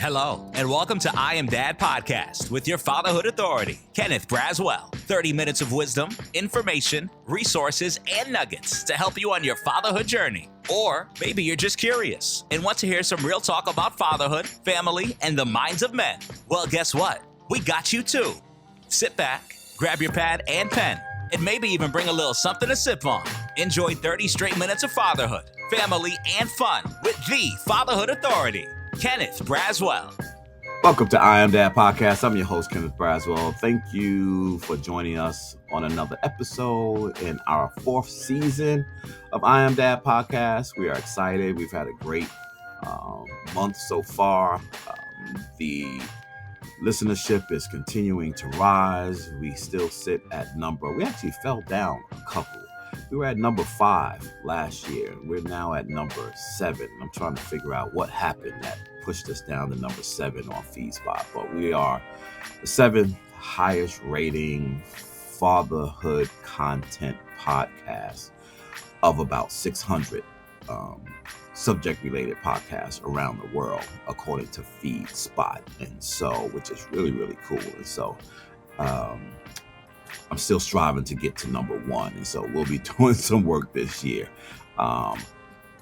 Hello, and welcome to I Am Dad Podcast with your fatherhood authority, Kenneth Braswell. 30 minutes of wisdom, information, resources, and nuggets to help you on your fatherhood journey. Or maybe you're just curious and want to hear some real talk about fatherhood, family, and the minds of men. Well, guess what? We got you too. Sit back, grab your pad and pen, and maybe even bring a little something to sip on. Enjoy 30 straight minutes of fatherhood, family, and fun with the Fatherhood Authority, Kenneth Braswell. Welcome to I Am Dad Podcast. I'm your host, Kenneth Braswell. Thank you for joining us on another episode in our fourth season of I Am Dad Podcast. We are excited. We've had a great month so far. The listenership is continuing to rise. We still sit at we actually fell down a couple. We were at number 5 last year. We're now at number 7. I'm trying to figure out what happened that pushed us down to number 7 on FeedSpot. But we are the 7th highest rating fatherhood content podcast of about 600 subject-related podcasts around the world, according to FeedSpot. And so, which is really, really cool. And so, I'm still striving to get to number 1. And so we'll be doing some work this year,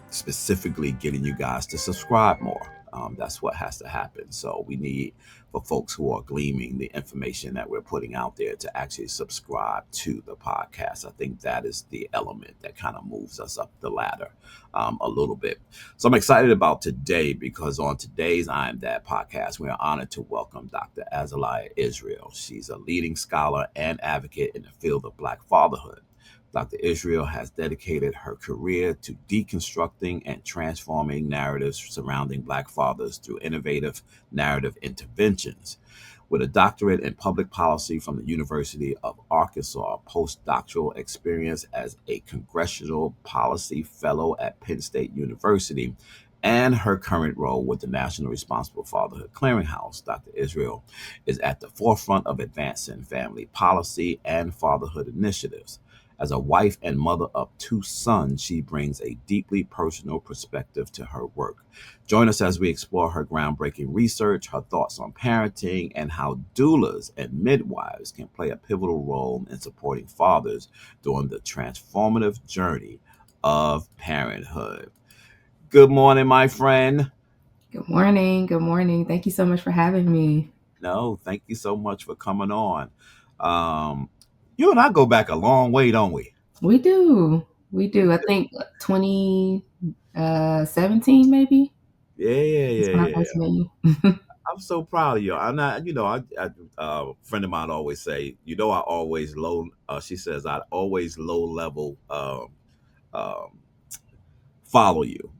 specifically getting you guys to subscribe more. That's what has to happen. So we need for folks who are gleaming the information that we're putting out there to actually subscribe to the podcast. I think that is the element that kind of moves us up the ladder a little bit. So I'm excited about today because on today's I Am Dad podcast, we are honored to welcome Dr. Azaliah Israel. She's a leading scholar and advocate in the field of Black fatherhood. Dr. Israel has dedicated her career to deconstructing and transforming narratives surrounding Black fathers through innovative narrative interventions. With a doctorate in public policy from the University of Arkansas, post-doctoral experience as a Congressional Policy Fellow at Penn State University, and her current role with the National Responsible Fatherhood Clearinghouse, Dr. Israel is at the forefront of advancing family policy and fatherhood initiatives. As a wife and mother of 2 sons, she brings a deeply personal perspective to her work. Join us as we explore her groundbreaking research, her thoughts on parenting, and how doulas and midwives can play a pivotal role in supporting fathers during the transformative journey of parenthood. Good morning, my friend. Good morning. Good morning. Thank you so much for having me. No, thank you so much for coming on. You and I go back a long way, don't we? We do. I think 2017, maybe. Yeah. When I first met you. I'm so proud of you. I'm not, a friend of mine always say, she says, I always low level follow you.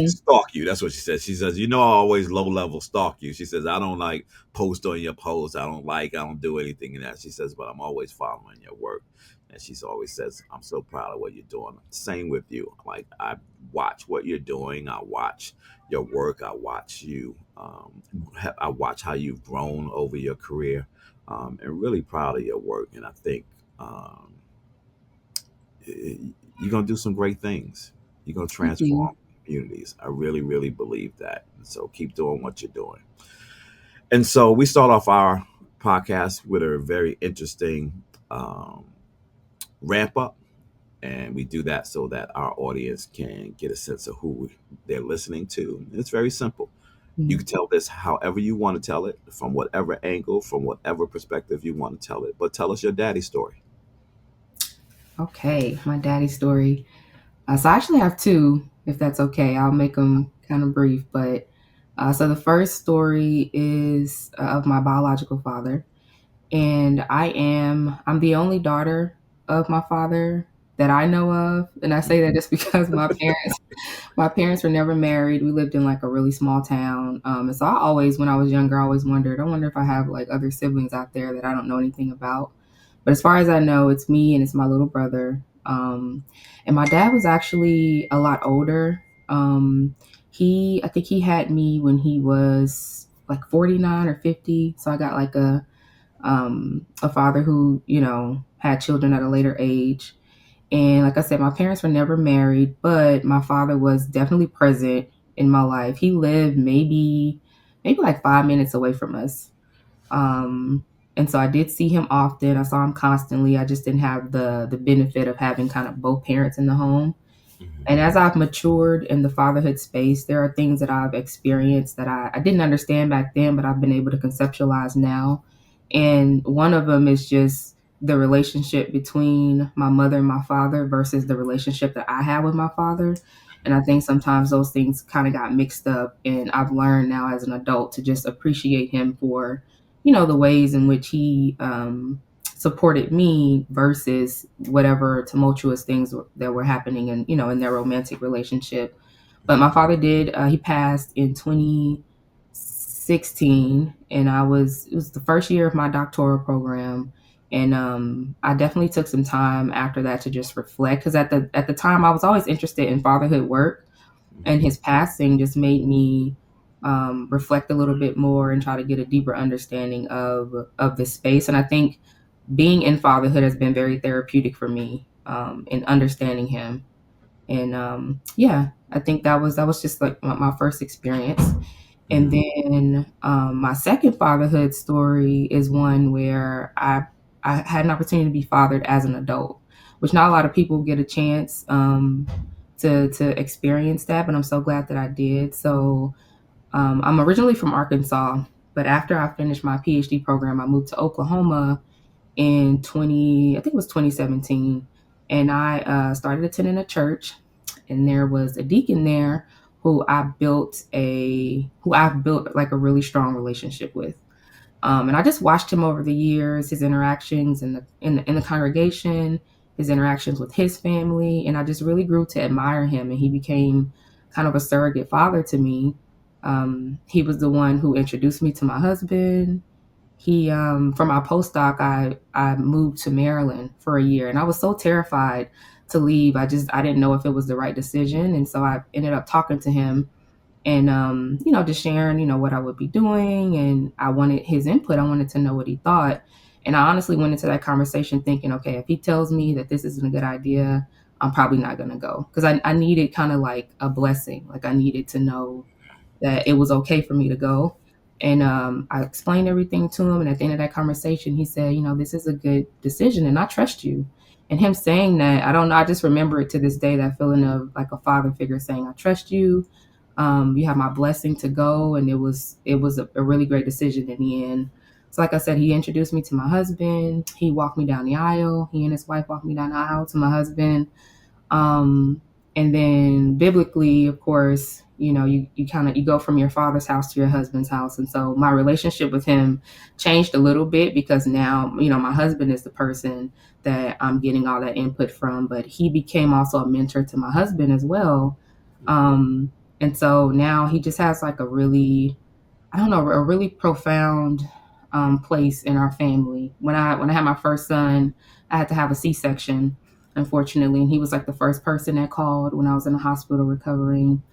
Stalk you. That's what she says. She says, I always low level stalk you. She says, I don't like post on your posts. I don't do anything in that. She says, but I'm always following your work. And she always says, I'm so proud of what you're doing. Same with you. Like, I watch what you're doing. I watch your work. I watch you. I watch how you've grown over your career. And really proud of your work. And I think you're going to do some great things. You're going to transform communities. I really, really believe that. So keep doing what you're doing. And so we start off our podcast with a very interesting ramp up. And we do that so that our audience can get a sense of who they're listening to. And it's very simple. You can tell this however you want to tell it, from whatever angle, from whatever perspective you want to tell it. But tell us your daddy story. Okay, my daddy story. So I actually have 2, if that's okay. I'll make them kind of brief. But so the first story is of my biological father. And I'm the only daughter of my father that I know of. And I say that just because my parents were never married. We lived in like a really small town. And so when I was younger, I always wondered, I wonder if I have like other siblings out there that I don't know anything about. But as far as I know, it's me and it's my little brother. And my dad was actually a lot older. I think he had me when he was like 49 or 50. So I got like a father who, had children at a later age. And like I said, my parents were never married, but my father was definitely present in my life. He lived maybe maybe like 5 minutes away from us. And so I did see him often. I saw him constantly. I just didn't have the benefit of having kind of both parents in the home. And as I've matured in the fatherhood space, there are things that I've experienced that I didn't understand back then, but I've been able to conceptualize now. And one of them is just the relationship between my mother and my father versus the relationship that I had with my father. And I think sometimes those things kind of got mixed up. And I've learned now as an adult to just appreciate him for, the ways in which he supported me versus whatever tumultuous things that were happening in their romantic relationship. But my father he passed in 2016, and it was the first year of my doctoral program. And I definitely took some time after that to just reflect, because at the time I was always interested in fatherhood work, and his passing just made me reflect a little bit more and try to get a deeper understanding of the space. And I think being in fatherhood has been very therapeutic for me, in understanding him. And yeah, I think that was just like my first experience. And then my second fatherhood story is one where I had an opportunity to be fathered as an adult, which not a lot of people get a chance to experience that, but I'm so glad that I did. So I'm originally from Arkansas, but after I finished my PhD program, I moved to Oklahoma in I think it was 2017, and I started attending a church, and there was a deacon there who I've built like a really strong relationship with. And I just watched him over the years, his interactions in the congregation, his interactions with his family, and I just really grew to admire him. And he became kind of a surrogate father to me. He was the one who introduced me to my husband. He For my postdoc, I moved to Maryland for a year, and I was so terrified to leave. I didn't know if it was the right decision, and so I ended up talking to him and just sharing what I would be doing, and I wanted his input. I wanted to know what he thought, and I honestly went into that conversation thinking, okay, if he tells me that this isn't a good idea, I'm probably not going to go, because I needed kind of like a blessing. Like, I needed to know that it was okay for me to go. And I explained everything to him, and at the end of that conversation, he said, this is a good decision, and I trust you. And him saying that, I don't know, I just remember it to this day, that feeling of like a father figure saying, I trust you. You have my blessing to go. And it was a really great decision in the end. So like I said, he introduced me to my husband. He walked me down the aisle. He and his wife walked me down the aisle to my husband. Um, and then biblically, of course, you go from your father's house to your husband's house. And so my relationship with him changed a little bit, because now, my husband is the person that I'm getting all that input from, but he became also a mentor to my husband as well. And so now he just has like a really, I don't know, a really profound place in our family. When I had my first son, I had to have a C-section, unfortunately, and he was like the first person that called when I was in the hospital recovering.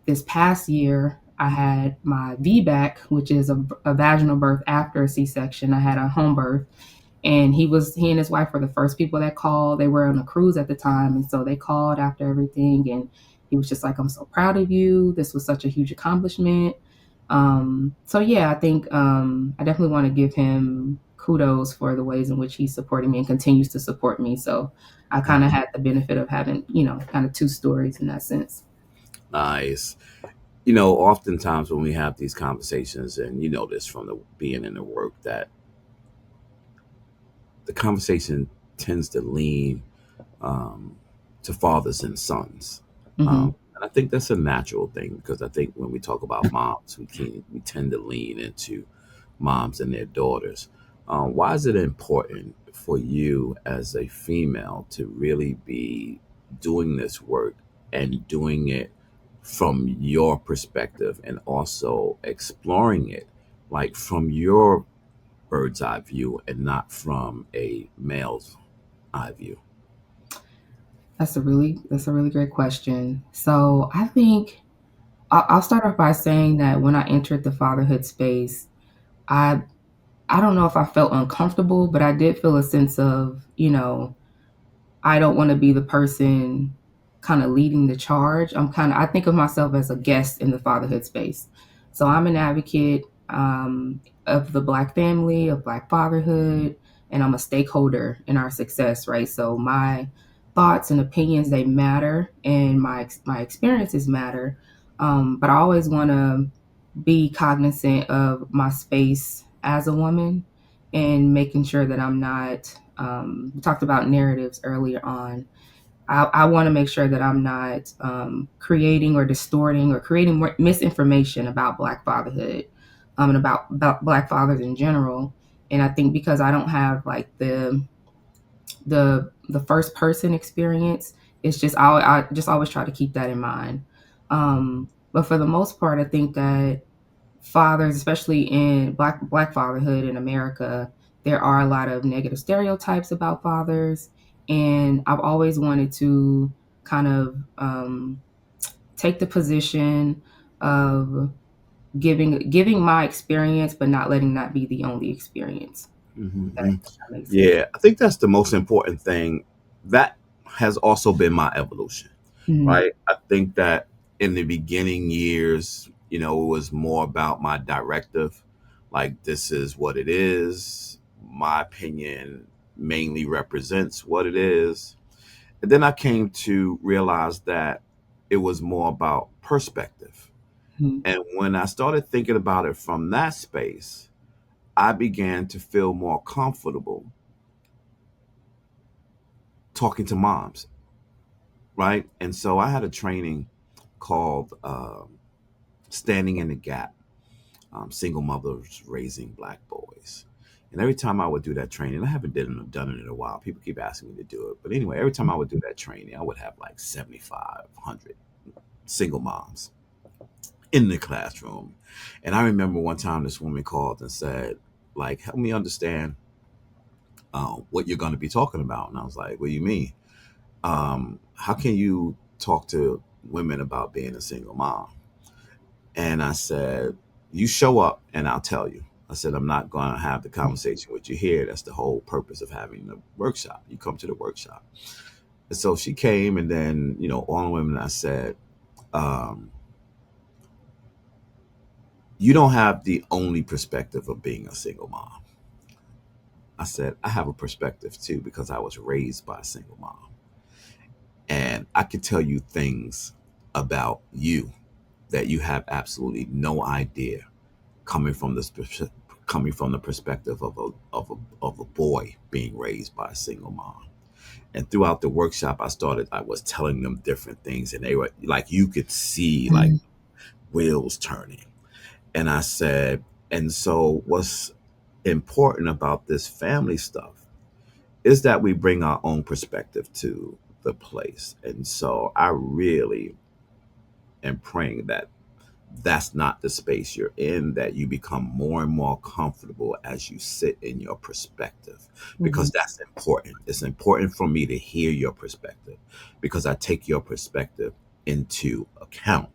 This past year, I had my VBAC, which is a vaginal birth after a C-section. I had a home birth, and he and his wife were the first people that called. They were on a cruise at the time, and so they called after everything, and he was just like, I'm so proud of you. This was such a huge accomplishment. So yeah, I think I definitely want to give him kudos for the ways in which he's supporting me and continues to support me. So I kind of had the benefit of having, kind of two stories in that sense. Nice. Oftentimes when we have these conversations, and this from being in the work, that the conversation tends to lean to fathers and sons. Mm-hmm. And I think that's a natural thing, because I think when we talk about moms, we tend to lean into moms and their daughters. Why is it important for you as a female to really be doing this work and doing it from your perspective, and also exploring it like from your bird's eye view and not from a male's eye view? That's a really great question. So I think I'll start off by saying that when I entered the fatherhood space, I I don't know if I felt uncomfortable, but I did feel a sense of, I don't want to be the person kind of leading the charge. I think of myself as a guest in the fatherhood space. So I'm an advocate of the Black family, of Black fatherhood, and I'm a stakeholder in our success, right? So my thoughts and opinions, they matter, and my experiences matter. But I always want to be cognizant of my space as a woman and making sure that I'm not, we talked about narratives earlier on. I want to make sure that I'm not creating or distorting or creating misinformation about Black fatherhood, and about Black fathers in general. And I think because I don't have like the first person experience, it's just I just always try to keep that in mind. But for the most part, I think that fathers, especially in black fatherhood in America, there are a lot of negative stereotypes about fathers, and I've always wanted to kind of take the position of giving my experience, but not letting that be the only experience. Mm-hmm. That makes sense. Yeah, I think that's the most important thing. That has also been my evolution, Mm-hmm. right? I think that in the beginning years, it was more about my directive, like this is what it is. My opinion mainly represents what it is. And then I came to realize that it was more about perspective. And when I started thinking about it from that space, I began to feel more comfortable talking to moms, right? And so I had a training called Standing in the Gap, Single Mothers Raising Black Boys. And every time I would do that training, I haven't done it in a while. People keep asking me to do it. But anyway, every time I would do that training, I would have like 7,500 single moms in the classroom. And I remember one time this woman called and said, like, help me understand what you're going to be talking about. And I was like, what do you mean? How can you talk to women about being a single mom? And I said, you show up and I'll tell you. I said, I'm not going to have the conversation with you here. That's the whole purpose of having the workshop. You come to the workshop. And so she came, and then, all the women, I said, um, you don't have the only perspective of being a single mom. I said, I have a perspective too, because I was raised by a single mom. And I can tell you things about you that you have absolutely no idea, coming from coming from the perspective of a boy being raised by a single mom. And throughout the workshop, I was telling them different things, and they were like, you could see like Mm-hmm. wheels turning. And I said, and so what's important about this family stuff is that we bring our own perspective to the place. And so I really am praying that that's not the space you're in, that you become more and more comfortable as you sit in your perspective, Mm-hmm. because that's important. It's important for me to hear your perspective, because I take your perspective into account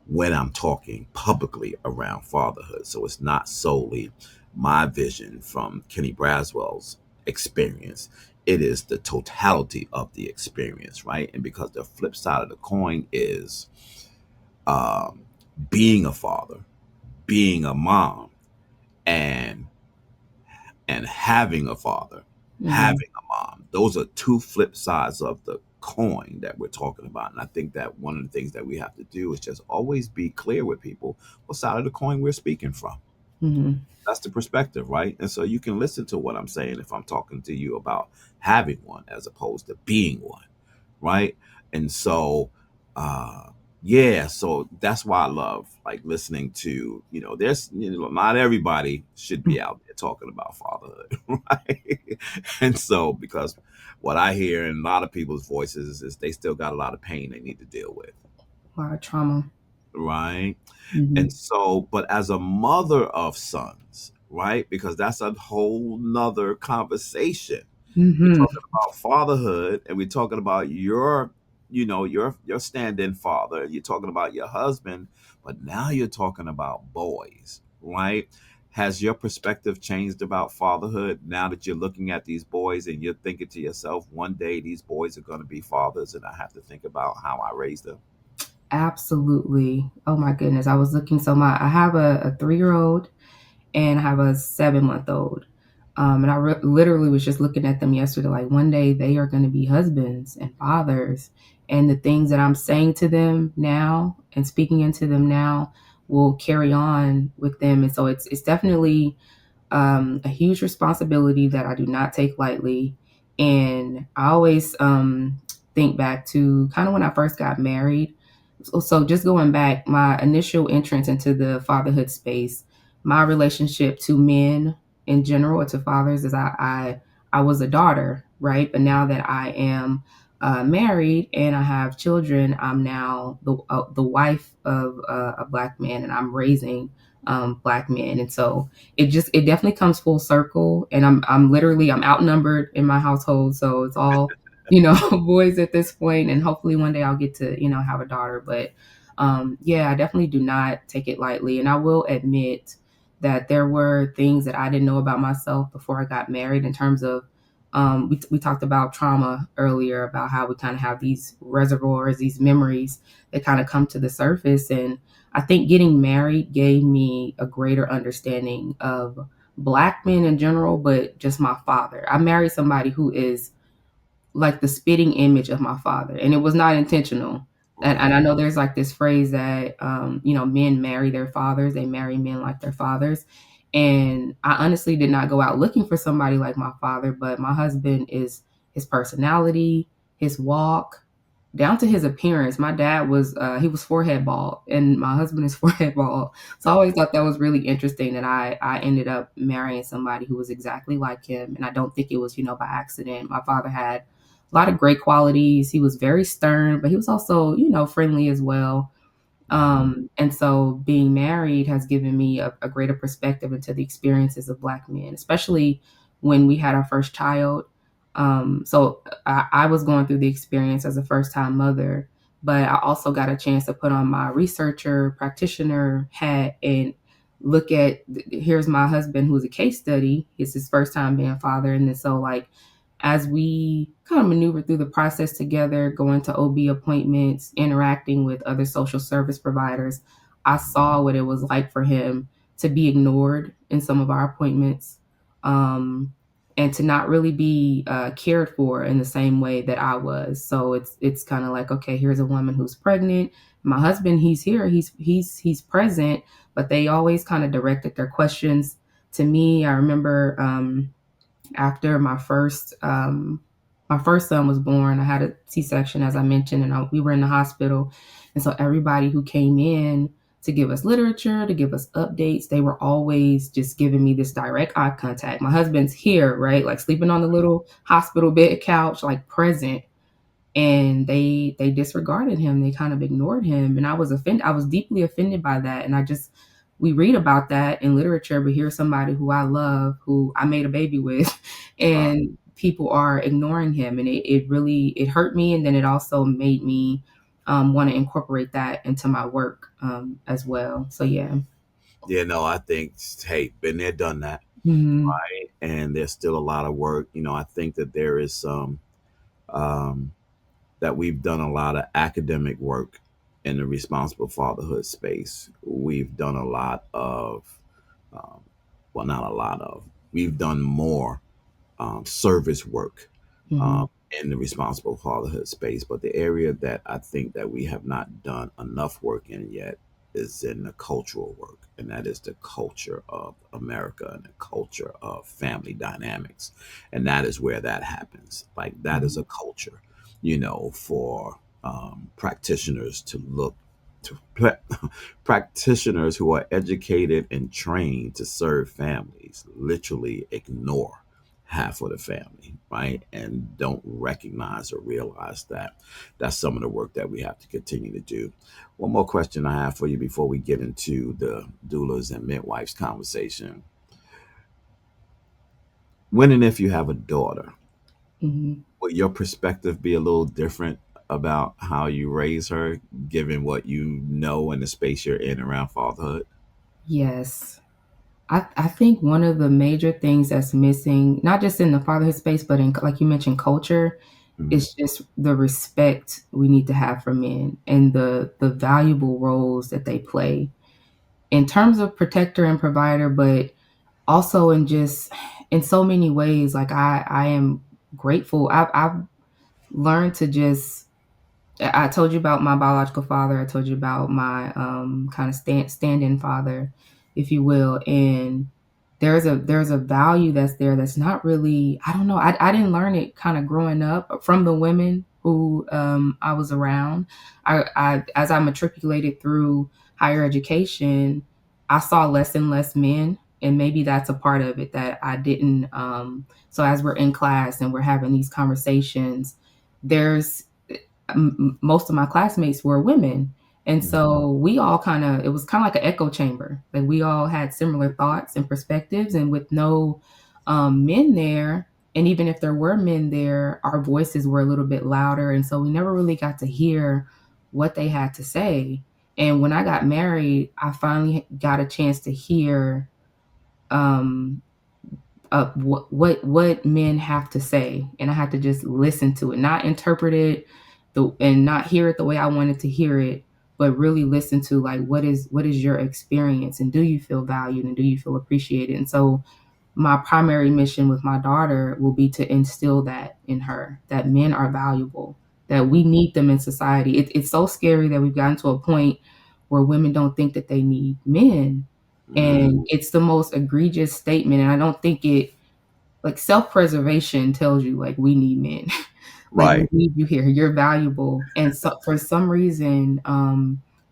when I'm talking publicly around fatherhood. So it's not solely my vision from Kenny Braswell's experience. It is the totality of the experience, right? And because the flip side of the coin is um, being a father, being a mom, and having a father, Mm-hmm. having a mom. Those are two flip sides of the coin that we're talking about. And I think that one of the things that we have to do is just always be clear with people what side of the coin we're speaking from. Mm-hmm. That's the perspective, right? And so you can listen to what I'm saying if I'm talking to you about having one as opposed to being one, right? And so, uh, yeah, so that's why I love like listening to, there's, not everybody should be out there talking about fatherhood, right? And so, because what I hear in a lot of people's voices is they still got a lot of pain they need to deal with, A lot of trauma. right? Mm-hmm. And so, but as a mother of sons, right? Because that's a whole nother conversation. We're Mm-hmm. talking about fatherhood, and we're talking about your stand-in father. You're talking about your husband, but now you're talking about boys, right? Has your perspective changed about fatherhood now that you're looking at these boys and you're thinking to yourself, one day these boys are going to be fathers, and I have to think about how I raised them? Absolutely. Oh my goodness. I was looking so my I have a 3-year-old and I have a 7-month-old. And literally was just looking at them yesterday. Like one day they are going to be husbands and fathers, and the things that I'm saying to them now and speaking into them now will carry on with them. And so it's definitely a huge responsibility that I do not take lightly. And I always think back to kind of when I first got married. So just going back, my initial entrance into the fatherhood space, my relationship to men in general or to fathers is I was a daughter, right? But now that I am married and I have children, I'm now the wife of a Black man, and I'm raising Black men. And so it definitely comes full circle. And I'm literally I'm outnumbered in my household, so it's all boys at this point, and hopefully one day I'll get to have a daughter. But yeah, I definitely do not take it lightly, and I will admit that there were things that I didn't know about myself before I got married in terms of we talked about trauma earlier, about how we kind of have these reservoirs, these memories that kind of come to the surface. And I think getting married gave me a greater understanding of Black men in general, but just my father. I married somebody who is like the spitting image of my father, and it was not intentional. And I know there's like this phrase that men marry their fathers, they marry men like their fathers. And I honestly did not go out looking for somebody like my father, but my husband is his personality, his walk, down to his appearance. My dad was he was forehead bald, and my husband is forehead bald. So I always thought that was really interesting that I ended up marrying somebody who was exactly like him. And I don't think it was by accident. My father had a lot of great qualities. He was very stern, but he was also friendly as well. And so being married has given me a greater perspective into the experiences of Black men, especially when we had our first child. So I was going through the experience as a first time mother, but I also got a chance to put on my researcher, practitioner hat and look at here's my husband who's a case study. It's his first time being a father. And then so like as we kind of maneuver through the process together, going to OB appointments, interacting with other social service providers, I saw what it was like for him to be ignored in some of our appointments, and to not really be cared for in the same way that I was. So it's kind of like, okay, here's a woman who's pregnant. My husband, he's here, he's present, but they always kind of directed their questions to me. I remember after my first son was born, I had a C-section, as I mentioned, and we were in the hospital. And so everybody who came in to give us literature, to give us updates, they were always just giving me this direct eye contact. My husband's here, right? Like sleeping on the little hospital bed couch, like present. And they disregarded him. They kind of ignored him. And I was offended. I was deeply offended by that. And we read about that in literature, but here's somebody who I love, who I made a baby with, and people are ignoring him. And it really, it hurt me. And then it also made me want to incorporate that into my work as well. So, yeah. Yeah, no, I think, hey, been there, done that, Mhm. right? And there's still a lot of work. I think that there is some, um, that we've done a lot of academic work in the responsible fatherhood space. We've done a lot of, um, well, not a lot of, we've done more service work Mhm. in the responsible fatherhood space. But the area that I think that we have not done enough work in yet is in the cultural work, and that is the culture of America and the culture of family dynamics, and that is where that happens. Like that is a culture, for practitioners to look to practitioners who are educated and trained to serve families literally ignore half of the family, right? And don't recognize or realize that. That's some of the work that we have to continue to do. One more question I have for you before we get into the doulas and midwives conversation. When and if you have a daughter, Mhm. will your perspective be a little different about how you raise her, given what you know and the space you're in around fatherhood? Yes. I think one of the major things that's missing, not just in the fatherhood space, but in, like you mentioned, culture, It's just the respect we need to have for men and the valuable roles that they play in terms of protector and provider, but also in so many ways. Like I am grateful. I've learned to just. I told you about my biological father. I told you about my kind of stand-in father, if you will. And there's a value that's there that's not really, I don't know. I didn't learn it kind of growing up from the women who I was around. I as I matriculated through higher education, I saw less and less men. And maybe that's a part of it that I didn't. So as we're in class and we're having these conversations, there's most of my classmates were women. And so we all it was kind of like an echo chamber. Like we all had similar thoughts and perspectives, and with no men there, and even if there were men there, our voices were a little bit louder. And so we never really got to hear what they had to say. And when I got married, I finally got a chance to hear um, what men have to say, and I had to just listen to it, not interpret it, and not hear it the way I wanted to hear it, but really listen to like what is your experience, and do you feel valued, and do you feel appreciated? And so my primary mission with my daughter will be to instill that in her, that men are valuable, that we need them in society. It's so scary that we've gotten to a point where women don't think that they need men. And it's the most egregious statement. And I don't think like self-preservation tells you like we need men. Like we Right. need you here. You're valuable. And so for some reason,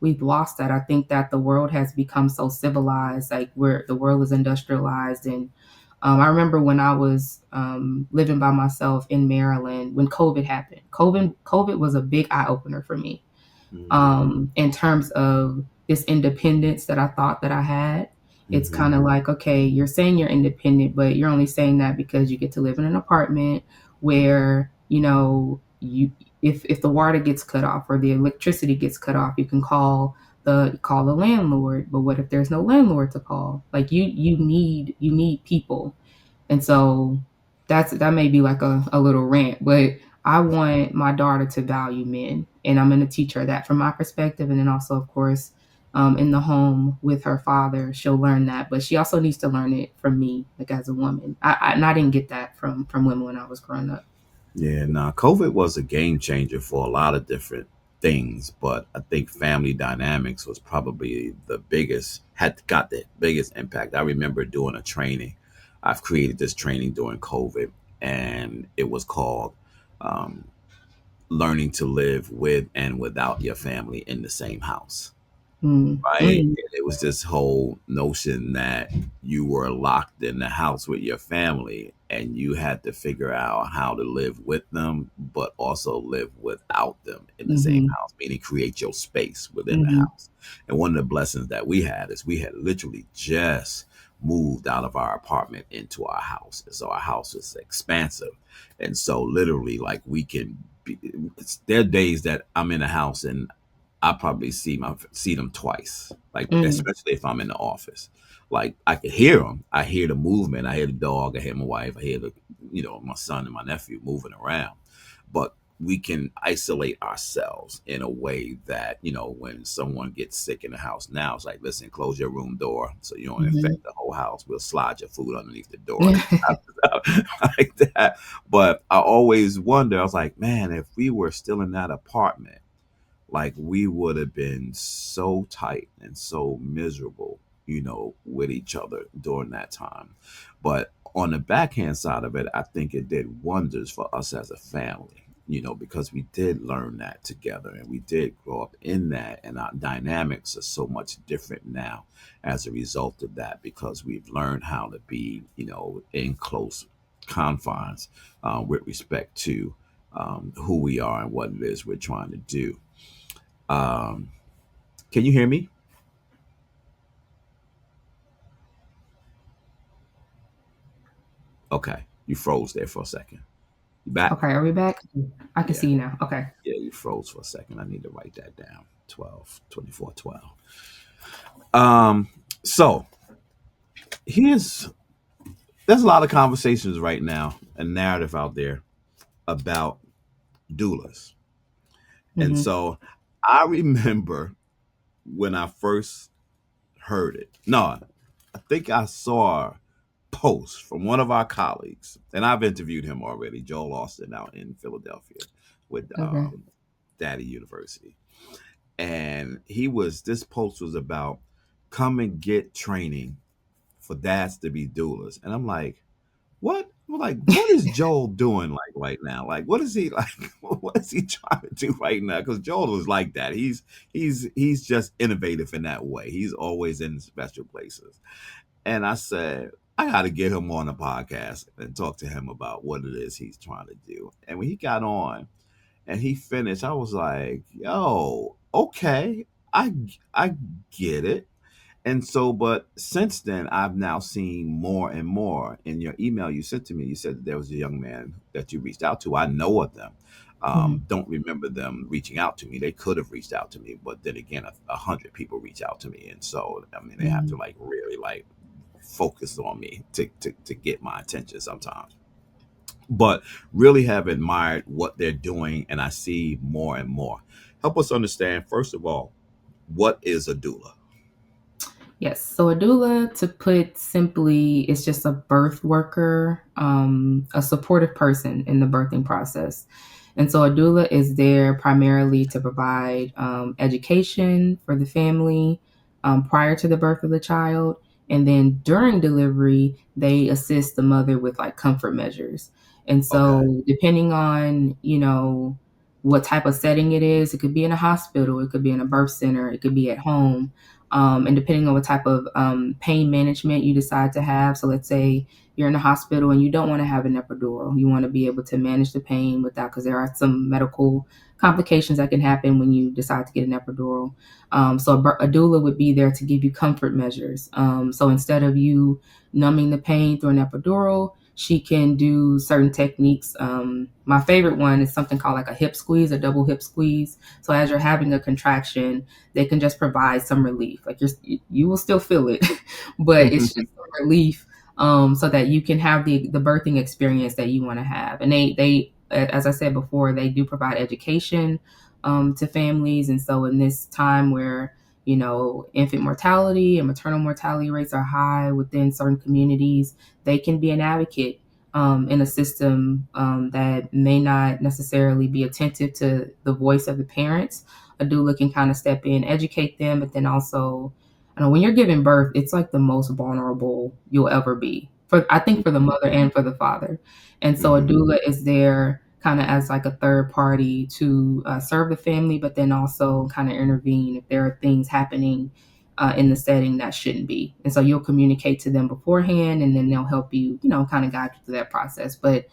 we've lost that. I think that the world has become so civilized, like where the world is industrialized. And I remember when I was living by myself in Maryland when COVID happened. COVID was a big eye opener for me in terms of this independence that I thought that I had. It's kind of like, okay, you're saying you're independent, but you're only saying that because you get to live in an apartment where, you if the water gets cut off or the electricity gets cut off, you can call the landlord. But what if there's no landlord to call? Like you need people. And so that may be like a little rant, but I want my daughter to value men, and I'm going to teach her that from my perspective. And then also, of course, in the home with her father, she'll learn that, but she also needs to learn it from me, like as a woman. And I didn't get that from women when I was growing up. Yeah, nah, COVID was a game changer for a lot of different things, but I think family dynamics was probably had got the biggest impact. I remember doing a training. I've created this training during COVID, and it was called um, Learning to Live with and Without Your Family in the Same House. Mm, Right? mm, It was this whole notion that you were locked in the house with your family and you had to figure out how to live with them, but also live without them in the same mhm, house, meaning create your space within the mhm, house. And one of the blessings that we had is we had literally just moved out of our apartment into our house. And so our house is expansive. And so literally like there are days that I'm in a house and I probably see them twice, like mm, especially if I'm in the office. Like I could hear them. I hear the movement. I hear the dog. I hear my wife. I hear my son and my nephew moving around. But we can isolate ourselves in a way that when someone gets sick in the house now, it's like, listen, close your room door so you don't mhm. infect the whole house. We'll slide your food underneath the door like that. But I always wonder. I was like, man, if we were still in that apartment, like we would have been so tight and so miserable, with each other during that time. But on the backhand side of it, I think it did wonders for us as a family, because we did learn that together and we did grow up in that. And our dynamics are so much different now as a result of that, because we've learned how to be, in close confines with respect to who we are and what it is we're trying to do. um, can you hear me? Okay, you froze there for a second. You back? Okay, are we back? I can Yeah, see you now. Okay. yeah, you froze for a second. I need to write that down. 12, 24, 12. So here's there's a lot of conversations right now, a narrative out there about doulas. And Hmm. so I remember when I first heard it. No, I think I saw a post from one of our colleagues, and I've interviewed him already, Joel Austin, out in Philadelphia with Okay. Daddy University. And this post was about come and get training for dads to be doulas. And I'm like, what? Like, what is Joel doing like right now? Like, what is he like? What is he trying to do right now? Because Joel was like that. He's just innovative in that way. He's always in special places. And I said, I got to get him on the podcast and talk to him about what it is he's trying to do. And when he got on and he finished, I was like, yo, okay, I get it. And so, but since then, I've now seen more and more. In your email you sent to me, you said that there was a young man that you reached out to. I know of them. Hmm. Don't remember them reaching out to me. They could have reached out to me, but then again, 100 people reach out to me, and so I mean, they have to Hmm. like really like focus on me to get my attention sometimes. But really have admired what they're doing, and I see more and more. Help us understand, first of all, what is a doula? Yes. So a doula, to put simply, is just a birth worker, a supportive person in the birthing process. And so a doula is there primarily to provide education for the family prior to the birth of the child. And then during delivery, they assist the mother with like comfort measures. And Okay. so depending on, what type of setting it is, it could be in a hospital, it could be in a birth center, it could be at home. And depending on what type of pain management you decide to have. So let's say you're in a hospital and you don't want to have an epidural. You want to be able to manage the pain without, because there are some medical complications that can happen when you decide to get an epidural. So a doula would be there to give you comfort measures. So instead of you numbing the pain through an epidural, she can do certain techniques. My favorite one is something called like a hip squeeze, a double hip squeeze. So as you're having a contraction, they can just provide some relief. Like you will still feel it, but it's just some relief, so that you can have the birthing experience that you want to have. And they, as I said before, they do provide education to families. And so in this time where infant mortality and maternal mortality rates are high within certain communities, they can be an advocate in a system that may not necessarily be attentive to the voice of the parents. A doula can kind of step in, educate them, but then also, I know when you're giving birth, it's like the most vulnerable you'll ever be. I think for the mother and for the father. And so a Hmm. doula is there kind of as like a third party to serve the family, but then also kind of intervene if there are things happening in the setting that shouldn't be. And so you'll communicate to them beforehand, and then they'll help you, kind of guide you through that process. But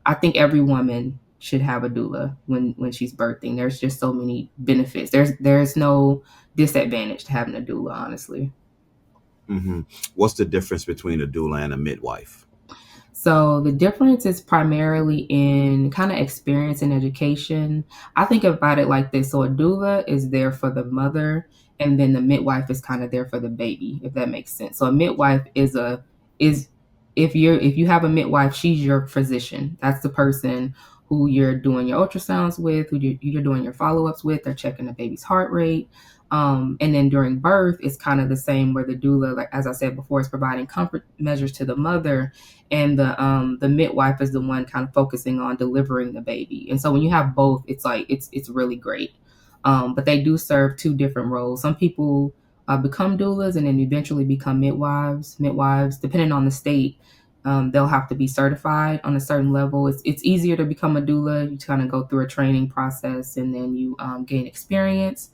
I think every woman should have a doula when she's birthing. There's just so many benefits. There's no disadvantage to having a doula, honestly. Hmm. What's the difference between a doula and a midwife? So the difference is primarily in kind of experience and education. I think about it like this. So a doula is there for the mother, and then the midwife is kind of there for the baby, if that makes sense. So a midwife is if you have a midwife, she's your physician. That's the person who you're doing your ultrasounds with, who you're doing your follow-ups with. They're checking the baby's heart rate. And then during birth, it's kind of the same where the doula, like as I said before, is providing comfort measures to the mother, and the midwife is the one kind of focusing on delivering the baby. And so when you have both, it's like it's really great. But they do serve two different roles. Some people become doulas and then eventually become midwives. Midwives, depending on the state, they'll have to be certified on a certain level. It's easier to become a doula. You kind of go through a training process, and then you gain experience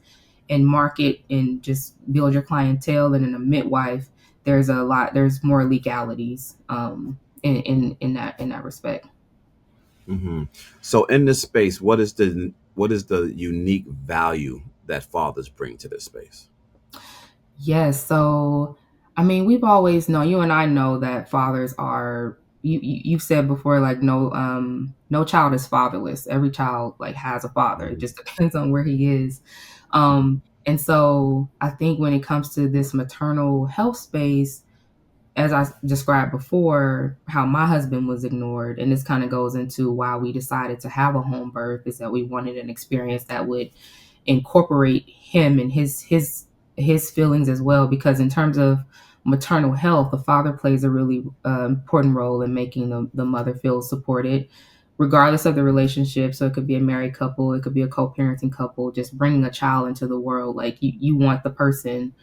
and market and just build your clientele. And in a midwife, there's more legalities in that respect. Hmm. So in this space, what is the unique value that fathers bring to this space? Yes. So, I mean, we've always known, you and I know that fathers are, you've said before, like no child is fatherless. Every child like has a father. It Mhm. just depends on where he is. And so I think when it comes to this maternal health space, as I described before, how my husband was ignored, and this kind of goes into why we decided to have a home birth, is that we wanted an experience that would incorporate him and his feelings as well. Because in terms of maternal health, the father plays a really important role in making the mother feel supported, regardless of the relationship. So it could be a married couple, it could be a co-parenting couple, just bringing a child into the world. Like you want the person,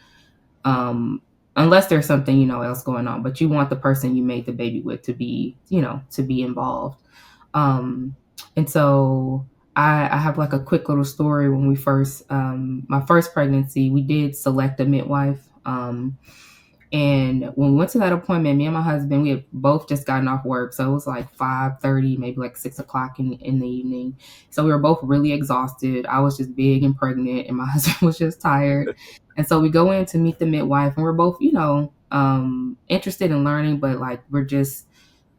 unless there's something, else going on, but you want the person you made the baby with to be, to be involved. And so I have like a quick little story. When we first, my first pregnancy, we did select a midwife. And when we went to that appointment, me and my husband, we had both just gotten off work. So it was like 5:30, maybe like 6 o'clock in the evening. So we were both really exhausted. I was just big and pregnant, and my husband was just tired. And so we go in to meet the midwife, and we're both, interested in learning, but like we're just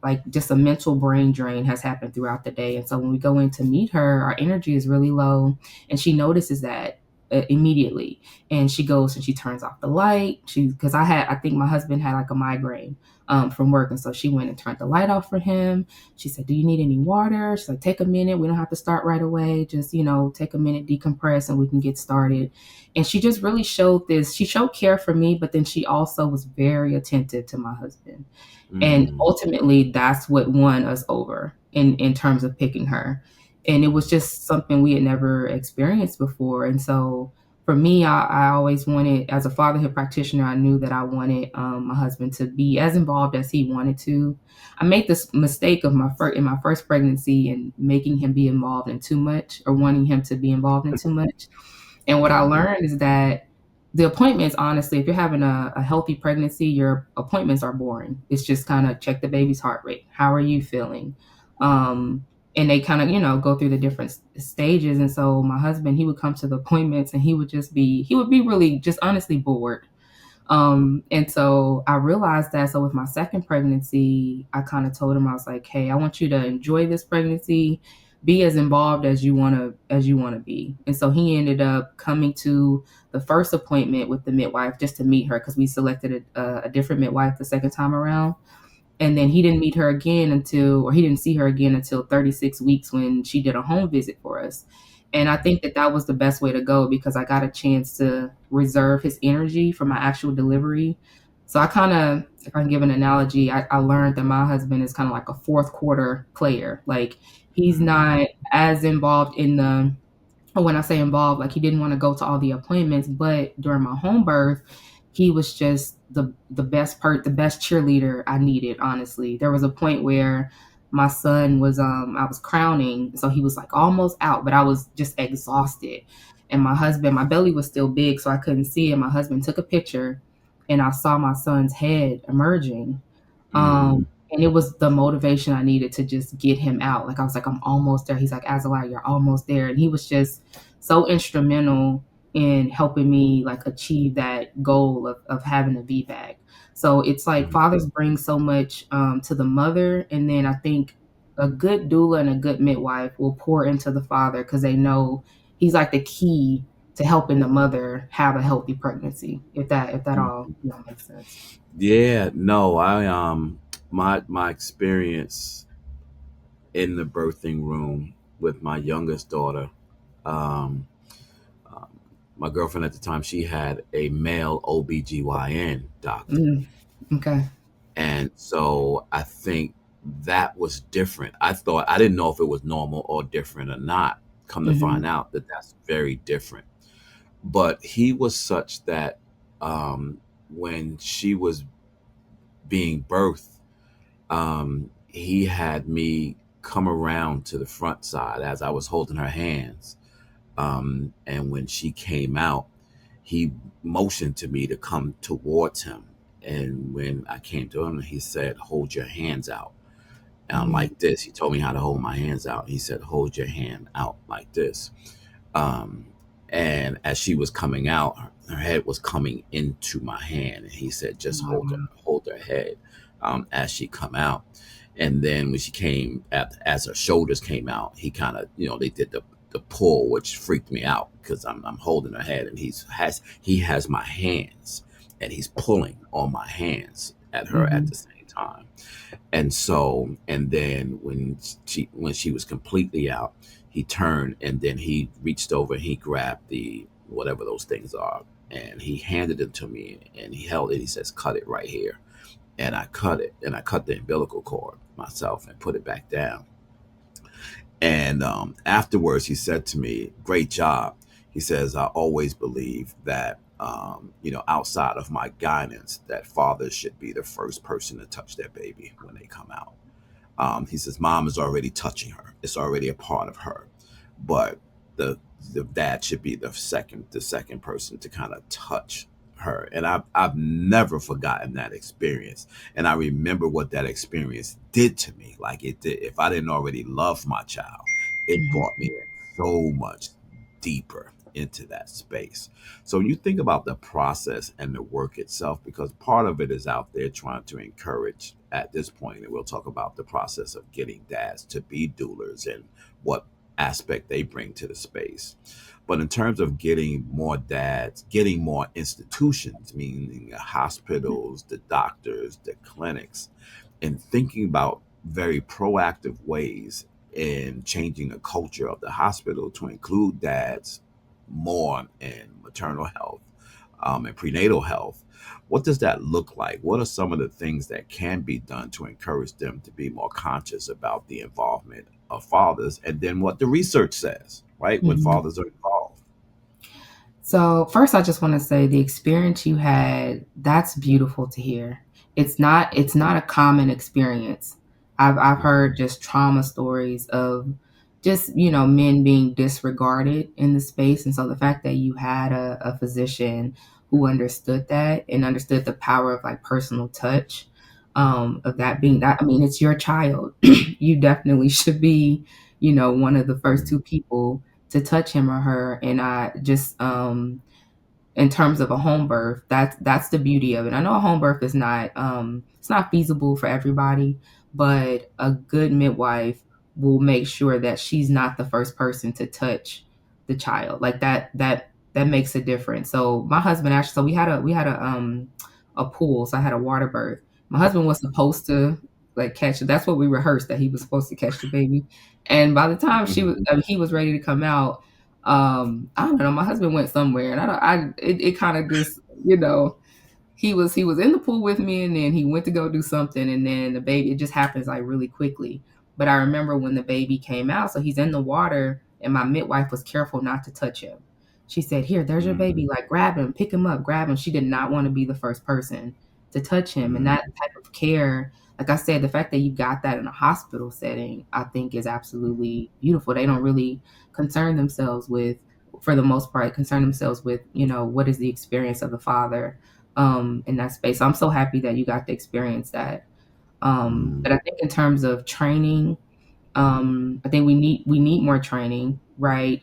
a mental brain drain has happened throughout the day. And so when we go in to meet her, our energy is really low, and she notices that immediately. And she goes and she turns off the light. Because I think my husband had like a migraine from work. And so she went and turned the light off for him. She said, "Do you need any water?" She's like, "Take a minute. We don't have to start right away. Just, take a minute, decompress, and we can get started." And she just really she showed care for me, but then she also was very attentive to my husband. And ultimately, that's what won us over in terms of picking her. And it was just something we had never experienced before. And so for me, I always wanted, as a fatherhood practitioner, I knew that I wanted my husband to be as involved as he wanted to. I made this mistake of in my first pregnancy and making him be involved in too much, or wanting him to be involved in too much. And what I learned is that the appointments, honestly, if you're having a healthy pregnancy, your appointments are boring. It's just kind of check the baby's heart rate. How are you feeling? And they kind of, go through the different stages. And so my husband, he would come to the appointments and he would be really just honestly bored. And so I realized that. So with my second pregnancy, I kind of told him, I was like, "Hey, I want you to enjoy this pregnancy, be as involved as you want to be." And so he ended up coming to the first appointment with the midwife just to meet her, because we selected a different midwife the second time around. And then he didn't see her again until 36 weeks, when she did a home visit for us. And I think that was the best way to go, because I got a chance to reserve his energy for my actual delivery. So I kind of, if I can give an analogy, I learned that my husband is kind of like a fourth quarter player. Like he's not as involved when I say involved, like he didn't want to go to all the appointments, but during my home birth, he was just the best cheerleader I needed. Honestly, there was a point where my son was I was crowning, so he was like almost out, but I was just exhausted. And my belly was still big, so I couldn't see it. My husband took a picture, and I saw my son's head emerging. And it was the motivation I needed to just get him out. Like I was like, "I'm almost there." He's like, "Azaliah, you're almost there." And he was just so instrumental in helping me like achieve that goal of having a VBAC. So it's like fathers bring so much to the mother. And then I think a good doula and a good midwife will pour into the father, because they know he's like the key to helping the mother have a healthy pregnancy. If that all makes sense. Yeah, no, my experience in the birthing room with my youngest daughter, um, my girlfriend at the time, she had a male OBGYN doctor. Okay. And so I think that was different. I didn't know if it was normal or different or not. Come to find out that that's very different. But he was such that when she was being birthed, he had me come around to the front side as I was holding her hands. And when she came out, he motioned to me to come towards him. And when I came to him, he said, "Hold your hands out." Like this. He told me how to hold my hands out. He said, "Hold your hand out like this." And as she was coming out, her head was coming into my hand. And he said, "Just hold her head as she come out." And then when she came, as her shoulders came out, he kind of, they did the pull, which freaked me out, because I'm holding her head, and he has my hands, and he's pulling on my hands at her at Mm-hmm. the same time. And so, and then when she was completely out, he turned and then he reached over and he grabbed the whatever those things are, and he handed it to me and he held it. He says, "Cut it right here." And I cut it, and I cut the umbilical cord myself and put it back down. And afterwards, he said to me, "Great job." He says, "I always believe that, outside of my guidance, that fathers should be the first person to touch their baby when they come out." He says, "Mom is already touching her; it's already a part of her, but the the dad should be the second person to kind of touch her." And I've never forgotten that experience, and I remember what that experience did to me. Like it did. If I didn't already love my child, it Mm-hmm. brought me in so much deeper into that space. So you think about the process and the work itself, because part of it is out there trying to encourage at this point, and we'll talk about the process of getting dads to be doulas and what aspect they bring to the space. But in terms of getting more dads, getting more institutions, meaning the hospitals, the doctors, the clinics, and thinking about very proactive ways in changing the culture of the hospital to include dads more in maternal health, and prenatal health. What does that look like? What are some of the things that can be done to encourage them to be more conscious about the involvement of fathers? And then what the research says, right? When Mm-hmm. fathers are involved. So first, I just want to say the experience you had, that's beautiful to hear. It's not a common experience. I've heard just trauma stories of just, men being disregarded in the space. And so the fact that you had a physician who understood that and understood the power of like personal touch, of that being that, I mean, it's your child. You definitely should be, one of the first two people to touch him or her. And I just, in terms of a home birth, that's the beauty of it. I know a home birth is not, it's not feasible for everybody, but a good midwife will make sure that she's not the first person to touch the child. Like that makes a difference. So my husband actually, so we had a pool, so I had a water birth. My husband was supposed to like catch it. That's what we rehearsed, that he was supposed to catch the baby. And by the time Mhm. he was ready to come out, I don't know, my husband went somewhere, and it kind of just, he was in the pool with me, and then he went to go do something, and then the baby, it just happens like really quickly. But I remember when the baby came out, so he's in the water, and my midwife was careful not to touch him. She said, "Here, there's your Mhm. baby, like grab him, pick him up, grab him." She did not want to be the first person to touch him. And that Mhm. type of care, like I said, the fact that you got that in a hospital setting, I think is absolutely beautiful. They don't really concern themselves with, for the most part, concern themselves with, what is the experience of the father, in that space. So I'm so happy that you got to experience that. But Mhm. I think in terms of training, I think we need more training, right?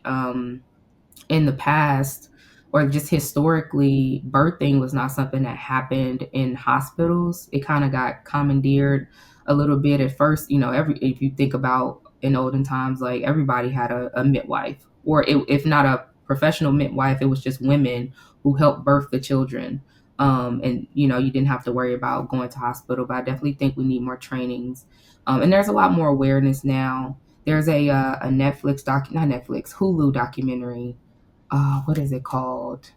In the past, or just historically, birthing was not something that happened in hospitals. It kind of got commandeered a little bit at first. Every if you think about in olden times, like everybody had a midwife, or if not a professional midwife, it was just women who helped birth the children. And you didn't have to worry about going to hospital. But I definitely think we need more trainings, and there's a lot more awareness now. There's a Netflix not Netflix, Hulu documentary, what is it called?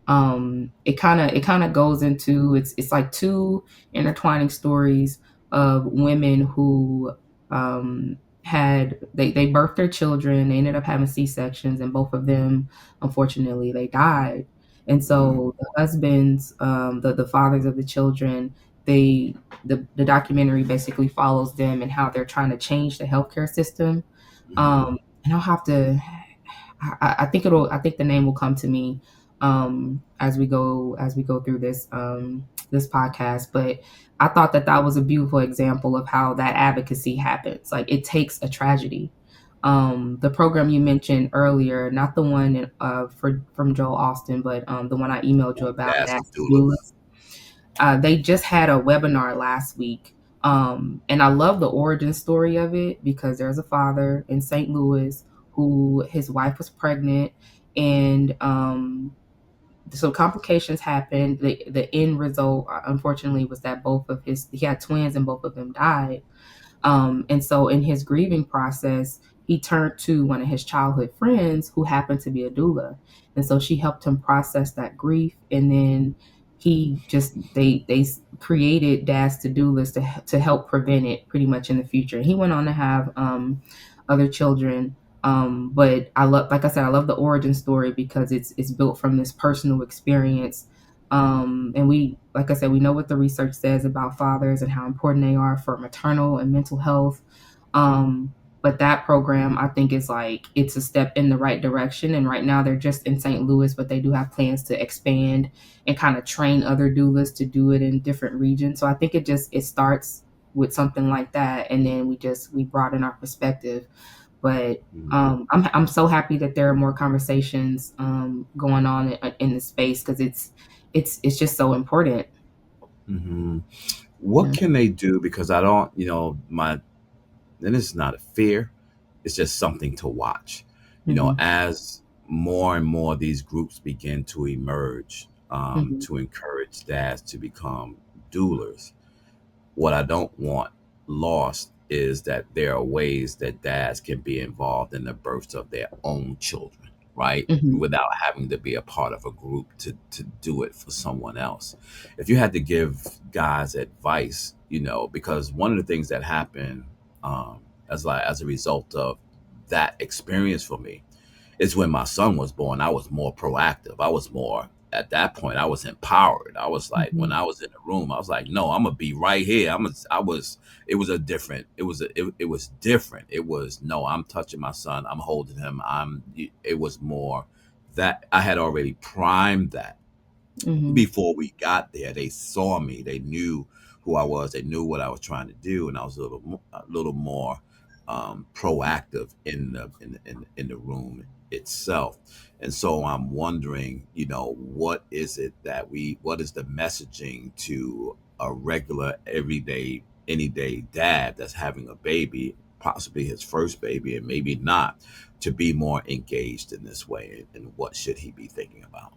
It kind of goes into, it's like two intertwining stories of women who, had they birthed their children. They ended up having C-sections, and both of them, unfortunately, they died. And Mhm. so the husbands, the fathers of the children, the documentary basically follows them and how they're trying to change the healthcare system. Mhm. And I'll have to, I think the name will come to me, as we go through this podcast. But I thought that was a beautiful example of how that advocacy happens. Like, it takes a tragedy. The program you mentioned earlier, not the one from Joel Austin, but the one I emailed you about at Dads of Ask the doulas. Doulas. They just had a webinar last week. And I love the origin story of it, because there's a father in St. Louis who, his wife was pregnant, and so complications happened. The end result, unfortunately, was that he had twins and both of them died. And so in his grieving process, he turned to one of his childhood friends who happened to be a doula. And so she helped him process that grief. And then they created dads to doulas to help prevent it pretty much in the future. He went on to have other children. But like I said, I love the origin story because it's built from this personal experience. And like I said, we know what the research says about fathers and how important they are for maternal and mental health. But that program, I think, is like, it's a step in the right direction. And right now they're just in St. Louis, but they do have plans to expand and kind of train other doulas to do it in different regions. So I think it starts with something like that. And then we broaden our perspective. But I'm so happy that there are more conversations going on in the space, because it's just so important. Mm-hmm. What Yeah. can they do? Because I don't, and it's not a fear, it's just something to watch. Hmm. As more and more these groups begin to emerge, Hmm. to encourage dads to become doulas, what I don't want lost is that there are ways that dads can be involved in the births of their own children, right? Hmm. Without having to be a part of a group to do it for someone else. If you had to give guys advice, because one of the things that happened, as a result of that experience for me, is when my son was born, I was more proactive. I was more, at that point, I was empowered. I was like, when Hmm. I was in the room, I was like, no, I'm gonna be right here. It was a different, it was different. It was, no, I'm touching my son. I'm holding him. It was more that I had already primed that Hmm. before we got there. They saw me. They knew who I was. They knew what I was trying to do, and I was a little more proactive in the room itself. And so I'm wondering, what is it what is the messaging to a regular, everyday, any day dad that's having a baby, possibly his first baby, and maybe not, to be more engaged in this way, and what should he be thinking about?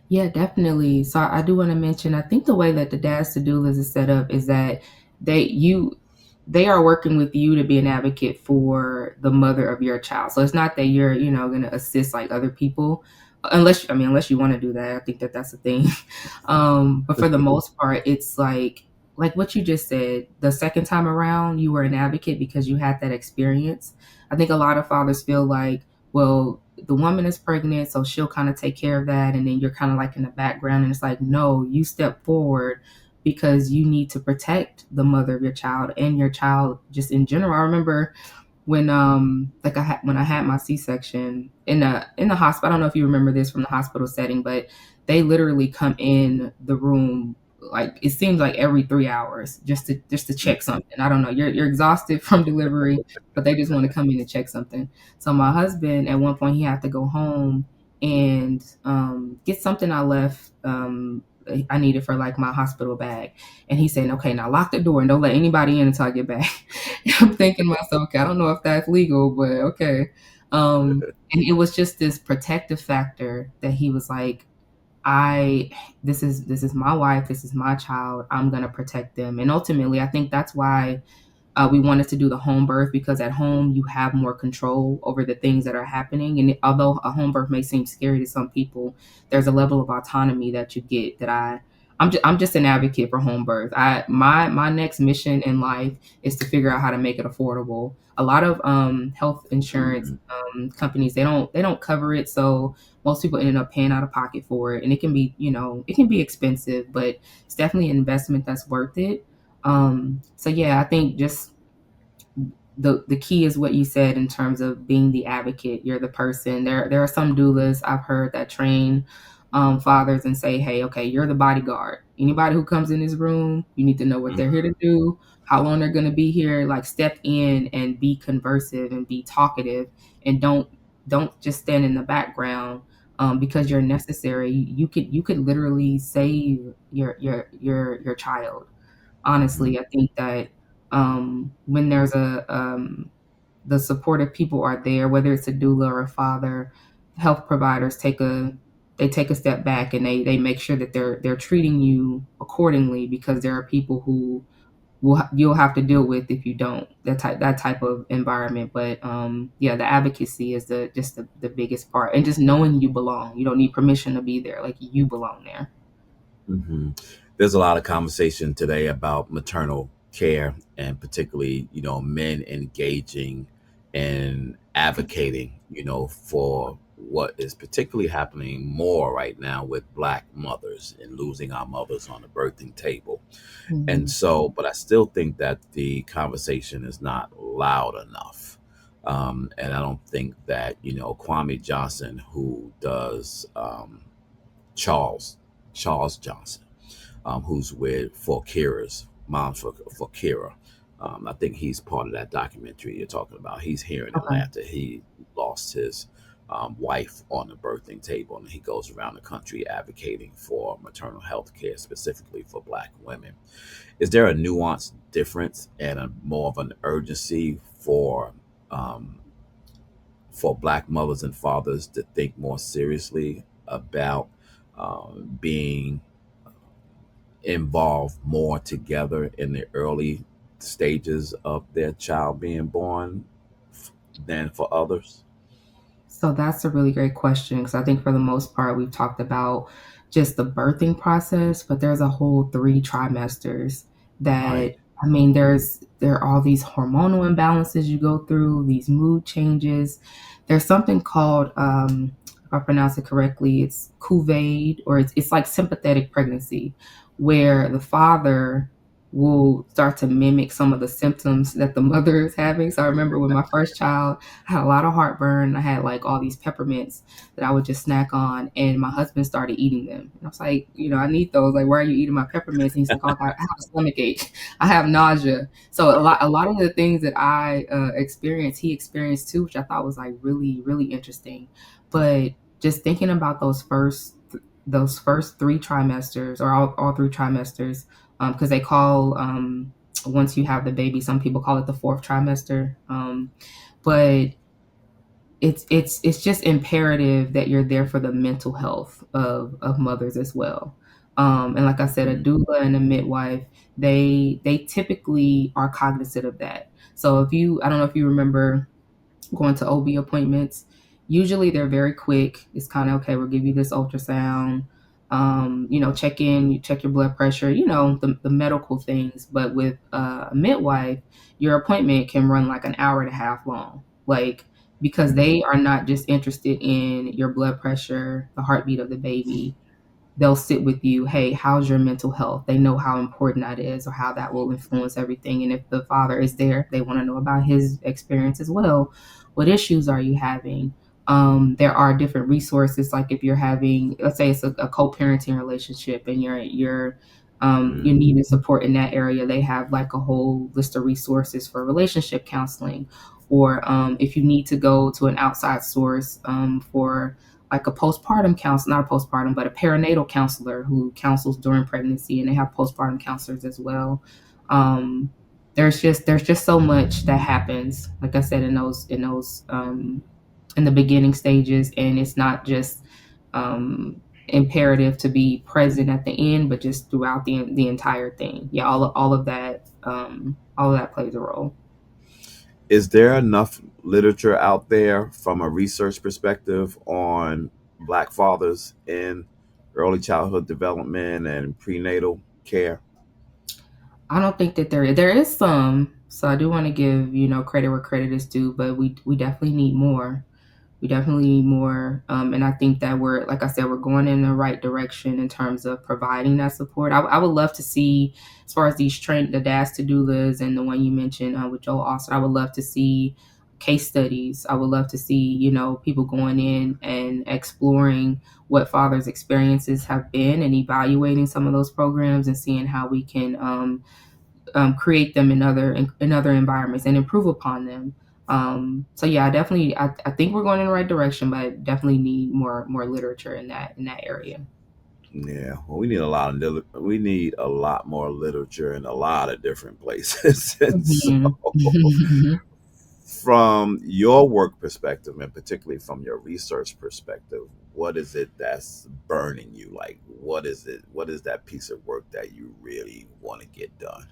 Yeah, definitely. So I do want to mention, I think the way that the Dads to Doulas is set up is that they you they are working with you to be an advocate for the mother of your child. So it's not that you're, going to assist like other people, unless you want to do that. I think that that's a thing. But for the most part, it's like what you just said. The second time around, you were an advocate because you had that experience. I think a lot of fathers feel like, well, the woman is pregnant, so she'll kind of take care of that, and then you're kind of like in the background. And it's like, no, you step forward because you need to protect the mother of your child and your child just in general. I remember when when I had my C-section in the hospital. I don't know if you remember this from the hospital setting, but they literally come in the room, like it seems like every 3 hours, just to check something. I don't know. You're exhausted from delivery, but they just want to come in and check something. So my husband, at one point, he had to go home and get something I left. I needed for like my hospital bag, and he said, "Okay, now lock the door and don't let anybody in until I get back." I'm thinking to myself, okay, I don't know if that's legal, but okay. And it was just this protective factor that he was like, I this is my wife, this is my child. I'm gonna protect them. And ultimately, I think that's why we wanted to do the home birth, because at home you have more control over the things that are happening. And although a home birth may seem scary to some people, there's a level of autonomy that you get that I'm just an advocate for home birth. My next mission in life is to figure out how to make it affordable. A lot of health insurance Mhm. companies, they don't cover it, so most people end up paying out of pocket for it, and it can be expensive, but it's definitely an investment that's worth it. So yeah, I think just the key is what you said in terms of being the advocate. You're the person. There are some doulas I've heard that train fathers and say, hey, okay, you're the bodyguard. Anybody who comes in this room, you need to know what they're here to do, how long they're going to be here. Like, step in and be conversive and be talkative, and don't just stand in the background. Because you're necessary. You could literally save your child. Mhm. Honestly, I think that when there's the supportive people are there, whether it's a doula or a father, health providers take they take a step back and they make sure that they're treating you accordingly, because there are people who you'll have to deal with if you don't, that type of environment. But yeah, the advocacy is the biggest part, and just knowing you belong. You don't need permission to be there, like you belong there. hmm There's a lot of conversation today about maternal care, and particularly, men engaging and advocating, for what is particularly happening more right now with Black mothers and losing our mothers on the birthing table. And Mhm. so, but I still think that the conversation is not loud enough. And I don't think that, Kwame Johnson, who does Charles Johnson, who's with For Kira's Moms for Kira. I think he's part of that documentary you're talking about. He's here in Okay. Atlanta. He lost his wife on the birthing table, and he goes around the country advocating for maternal health care, specifically for Black women. Is there a nuanced difference and a more of an urgency um, for Black mothers and fathers to think more seriously about being involved more together in the early stages of their child being born than for others? So that's a really great question, because I think for the most part we've talked about just the birthing process, but there's a whole 3 trimesters Right. that, I mean, there are all these hormonal imbalances you go through, these mood changes. There's something called, if I pronounce it correctly, it's Kuvaid, or it's like sympathetic pregnancy, where the father will start to mimic some of the symptoms that the mother is having. So I remember with my first child, I had a lot of heartburn. I had like all these peppermints that I would just snack on, and my husband started eating them. And I was like, I need those. Like, why are you eating my peppermints? And he's like, oh, I have a stomach ache. I have nausea. So a lot of the things that I experienced, he experienced too, which I thought was like really, really interesting. But just thinking about those first 3 trimesters, or all 3 trimesters, because they call, once you have the baby, some people call it the fourth trimester. But it's just imperative that you're there for the mental health of mothers as well. And like I said, a Mm, doula and a midwife, they typically are cognizant of that. So I don't know if you remember going to OB appointments. Usually they're very quick. It's kind of okay, we'll give you this ultrasound, check in, you check your blood pressure, the medical things. But with a midwife, your appointment can run like an hour and a half long. Like, because they are not just interested in your blood pressure, the heartbeat of the baby, they'll sit with you. Hey, how's your mental health? They know how important that is, or how that will influence everything. And if the father is there, they want to know about his experience as well. What issues are you having? There are different resources. Like if you're having, let's say it's a co-parenting relationship, and you're mm, needing support in that area, they have like a whole list of resources for relationship counseling. Or if you need to go to an outside source for like a postpartum counselor, not a postpartum, but a perinatal counselor who counsels during pregnancy, and they have postpartum counselors as well. Um, there's just so much that happens, like I said, in the beginning stages, and it's not just imperative to be present at the end, but just throughout the entire thing. Yeah, all of that plays a role. Is there enough literature out there from a research perspective on Black fathers in early childhood development and prenatal care? I don't think that there is some. So I do want to give credit where credit is due, but we definitely need more. We definitely need more. And I think that like I said, we're going in the right direction in terms of providing that support. I would love to see, as far as the dads to doulas and the one you mentioned with Joel Austin, I would love to see case studies. I would love to see, people going in and exploring what fathers' experiences have been, and evaluating some of those programs and seeing how we can create them in other environments and improve upon them. So yeah, I think we're going in the right direction, but I definitely need more literature in that area. Yeah, well, we need a lot more literature in a lot of different places. And so, Mhm. from your work perspective, and particularly from your research perspective, What is it that's burning you? Like, what is it? What is that piece of work that you really want to get done?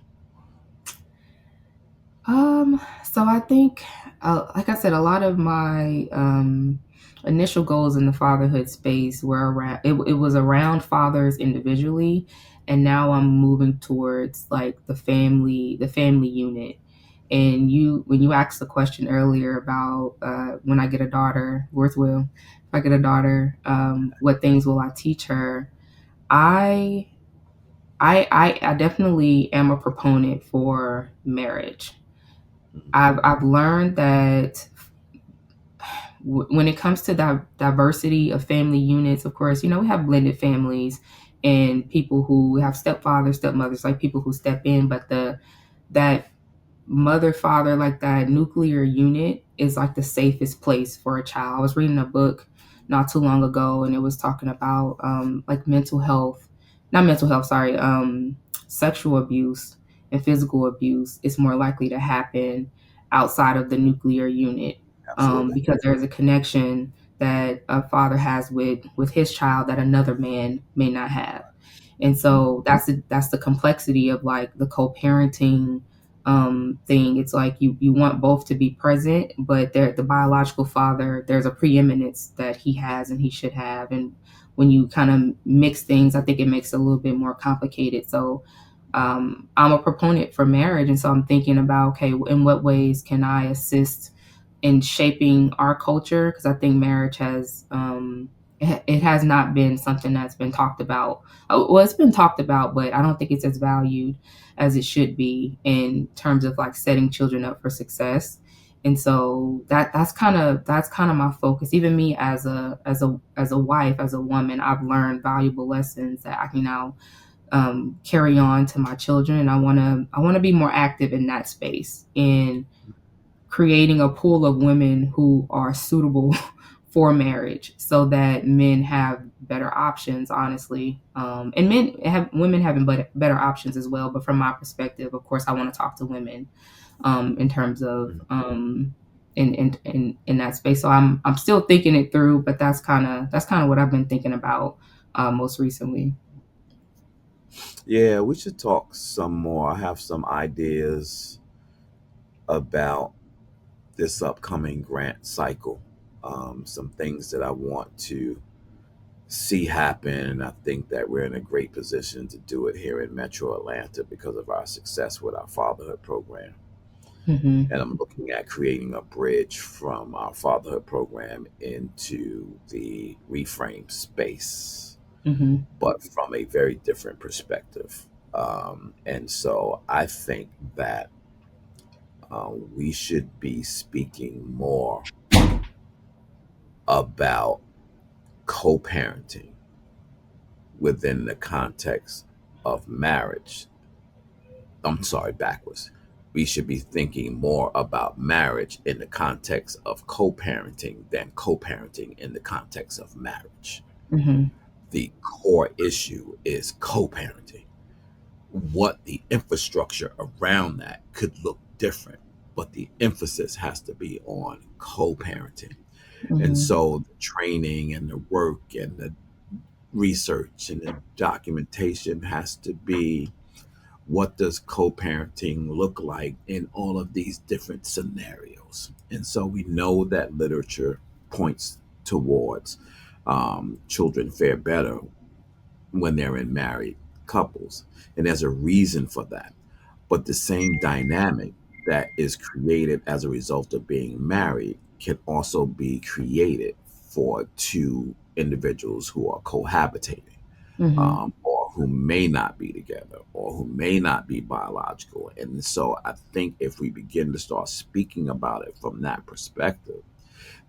So I think, like I said, a lot of my initial goals in the fatherhood space were around, it was around fathers individually. And now I'm moving towards like the family unit. And when you asked the question earlier about when I get a daughter, Worth will, if I get a daughter, what things will I teach her? I, I definitely am a proponent for marriage. I've learned that when it comes to diversity of family units, of course, we have blended families and people who have stepfathers, stepmothers, like people who step in, but that mother father, like that nuclear unit, is like the safest place for a child. I was reading a book not too long ago, and it was talking about like mental health, not mental health, sorry, sexual abuse and physical abuse is more likely to happen outside of the nuclear unit, Absolutely. because there's a connection that a father has with his child that another man may not have. And so that's the complexity of like the co-parenting thing. It's like you want both to be present, but the biological father, there's a preeminence that he has and he should have. And when you kind of mix things, I think it makes it a little bit more complicated. So I'm a proponent for marriage, and so I'm thinking about, okay, in what ways can I assist in shaping our culture? Because I think marriage has it has not been something that's been talked about. Well, it's been talked about, but I don't think it's as valued as it should be in terms of like setting children up for success. And so that's kind of my focus. Even me as a wife, as a woman, I've learned valuable lessons that I can now carry on to my children. And I want to be more active in that space, in creating a pool of women who are suitable for marriage, so that men have better options, honestly, and women having better options as well. But from my perspective, of course, I want to talk to women in terms of in that space. So I'm still thinking it through, but that's kind of what I've been thinking about most recently. Yeah, we should talk some more. I have some ideas about this upcoming grant cycle. Some things that I want to see happen. And I think that we're in a great position to do it here in Metro Atlanta because of our success with our fatherhood program. Hmm. And I'm looking at creating a bridge from our fatherhood program into the reframe space, Hmm. but from a very different perspective. And so I think that we should be speaking more about co parenting within the context of marriage. I'm sorry, backwards. We should be thinking more about marriage in the context of co parenting than co parenting in the context of marriage. Hmm. The core issue is co parenting. What the infrastructure around that could look different, but the emphasis has to be on co parenting. And Hmm. so the training and the work and the research and the documentation has to be, what does co-parenting look like in all of these different scenarios? And so we know that literature points towards children fare better when they're in married couples, and there's a reason for that. But the same dynamic that is created as a result of being married can also be created for two individuals who are cohabitating, Hmm. or who may not be together, or who may not be biological. And so I think if we begin to start speaking about it from that perspective,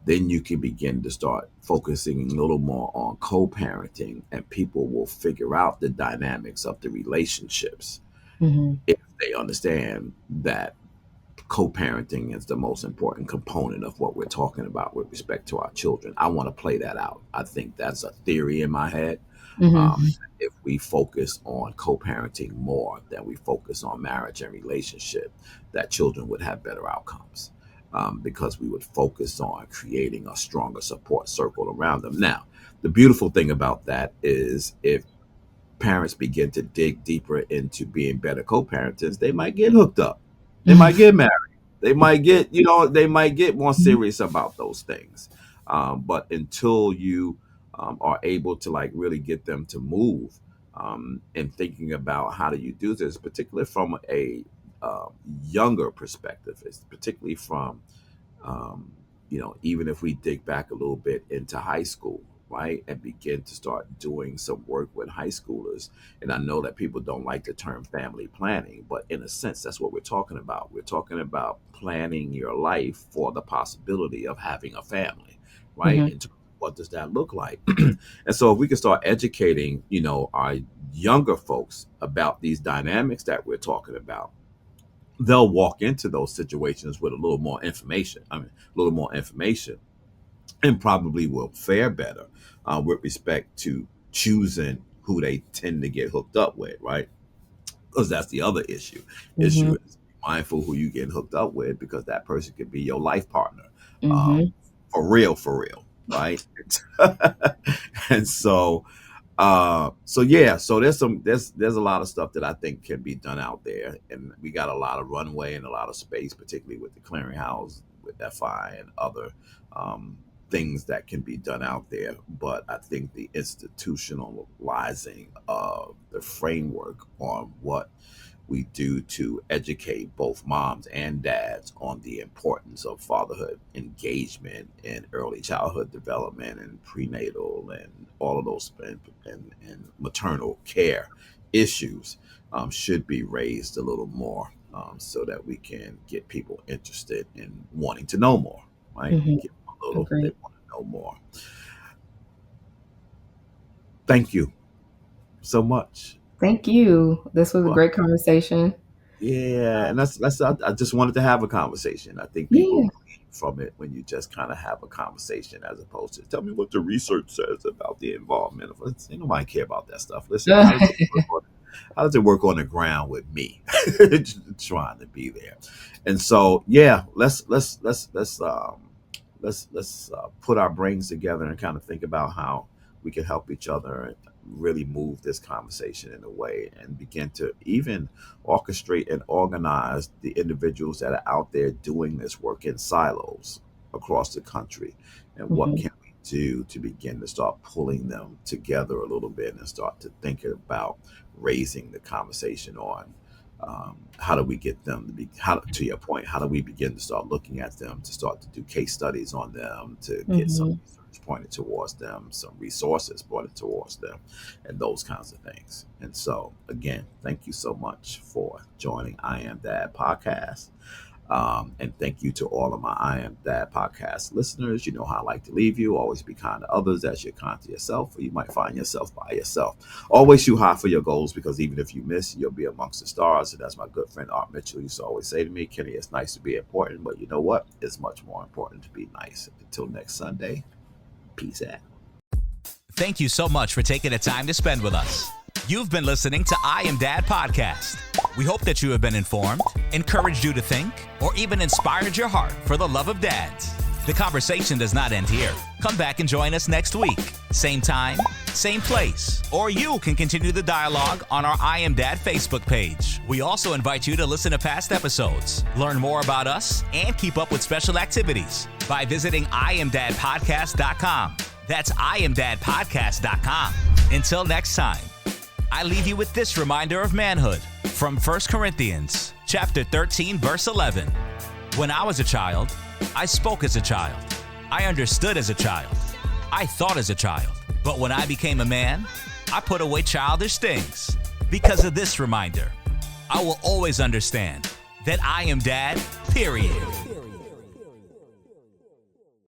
then you can begin to start focusing a little more on co parenting, and people will figure out the dynamics of the relationships Hmm. if they understand that co-parenting is the most important component of what we're talking about with respect to our children. I want to play that out. I think that's a theory in my head. Um, Hmm. if we focus on co-parenting more than we focus on marriage and relationship, that children would have better outcomes. because we would focus on creating a stronger support circle around them. Now, the beautiful thing about that is if parents begin to dig deeper into being better co-parents, they might get hooked up. They might get married. They might get, they might get more serious about those things. But until you are able to like really get them to move and thinking about how do you do this, particularly from a younger perspective, it's particularly from, even if we dig back a little bit into high school, right, and begin to start doing some work with high schoolers. And I know that people don't like the term family planning, but in a sense, that's what we're talking about. We're talking about planning your life for the possibility of having a family, right? Mhm. And what does that look like? And so if we can start educating, our younger folks about these dynamics that we're talking about, they'll walk into those situations with a little more information. And probably will fare better with respect to choosing who they tend to get hooked up with, right? Because that's the other issue. Mhm. Issue is mindful who you get hooked up with, because that person could be your life partner, Mhm. for real, right? And so so there's a lot of stuff that I think can be done out there, and we got a lot of runway and a lot of space, particularly with the Clearinghouse, with FI and other things that can be done out there. But I think the institutionalizing of the framework on what we do to educate both moms and dads on the importance of fatherhood, engagement in early childhood development and prenatal and all of those and maternal care issues should be raised a little more, so that we can get people interested in wanting to know more, right? Mhm. Give them a little, they Agreed. want to know more. Thank you so much. Thank you. This was a Well, great conversation. yeah, and that's I just wanted to have a conversation. I think people Yeah. glean from it when you just kind of have a conversation, as opposed to tell me what the research says about the involvement of us. Ain't nobody care about that stuff. Listen, how does it work on the ground with me trying to be there? And so yeah, let's put our brains together and kind of think about how we can help each other and really move this conversation in a way, and begin to even orchestrate and organize the individuals that are out there doing this work in silos across the country. And what Mhm. can we do to begin to start pulling them together a little bit and start to think about raising the conversation on how do we get them to be, how, to your point, how do we begin to start looking at them, to start to do case studies on them, to get some Mhm. research pointed towards them, some resources pointed towards them, and those kinds of things. And so, again, thank you so much for joining I Am Dad podcast. And thank you to all of my I Am Dad podcast listeners. You know how I like to leave you. Always be kind to others as you're kind to yourself, or you might find yourself by yourself. Always shoot high for your goals, because even if you miss, you'll be amongst the stars. And that's my good friend Art Mitchell used to always say to me, Kenny, it's nice to be important, but you know what? It's much more important to be nice. Until next Sunday, peace out. Thank you so much for taking the time to spend with us. You've been listening to I Am Dad podcast. We hope that you have been informed, encouraged you to think, or even inspired your heart for the love of dads. The conversation does not end here. Come back and join us next week. Same time, same place. Or you can continue the dialogue on our I Am Dad Facebook page. We also invite you to listen to past episodes, learn more about us, and keep up with special activities by visiting IamDadPodcast.com. That's IamDadPodcast.com. Until next time, I leave you with this reminder of manhood from 1 Corinthians chapter 13, verse 11. When I was a child, I spoke as a child. I understood as a child. I thought as a child. But when I became a man, I put away childish things. Because of this reminder, I will always understand that I am dad, period.